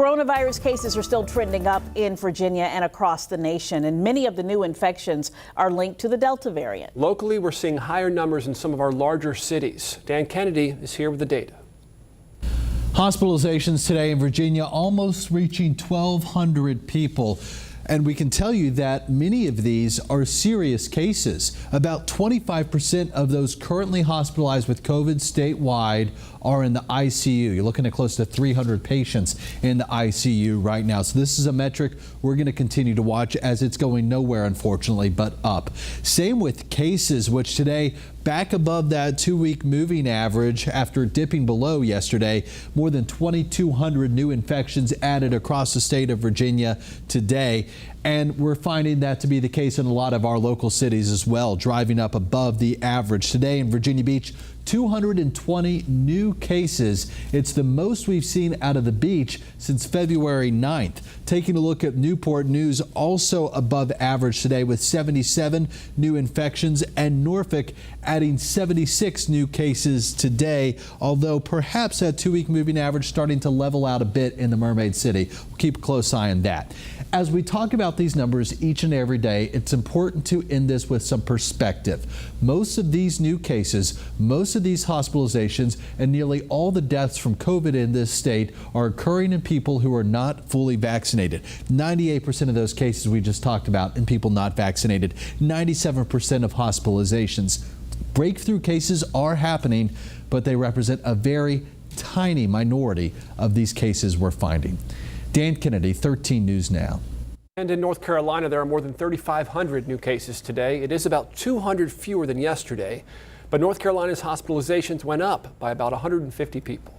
Coronavirus cases are still trending up in Virginia and across the nation, and many of the new infections are linked to the Delta variant. Locally, we're seeing higher numbers in some of our larger cities. Dan Kennedy is here with the data. Hospitalizations today in Virginia almost reaching 1,200 people. And we can tell you that many of these are serious cases. About 25% of those currently hospitalized with COVID statewide are in the ICU. You're looking at close to 300 patients in the ICU right now. So this is a metric we're going to continue to watch as it's going nowhere, unfortunately, but up. Same with cases, which today back above that 2-week moving average after dipping below yesterday. More than 2,200 new infections added across the state of Virginia today. And we're finding that to be the case in a lot of our local cities as well, driving up above the average. Today in Virginia Beach, 220 new cases. It's the most we've seen out of the beach since February 9th. Taking a look at Newport News, also above average today with 77 new infections, and Norfolk adding 76 new cases today, although perhaps that 2-week moving average starting to level out a bit in the Mermaid City. We'll keep a close eye on that. As we talk about these numbers each and every day, it's important to end this with some perspective. Most of these new cases, most of these hospitalizations, and nearly all the deaths from COVID in this state are occurring in people who are not fully vaccinated. 98% of those cases we just talked about in people not vaccinated. 97% of hospitalizations. Breakthrough cases are happening, but they represent a very tiny minority of these cases we're finding. Dan Kennedy, 13 News Now. And in North Carolina, there are more than 3,500 new cases today. It is about 200 fewer than yesterday, but North Carolina's hospitalizations went up by about 150 people.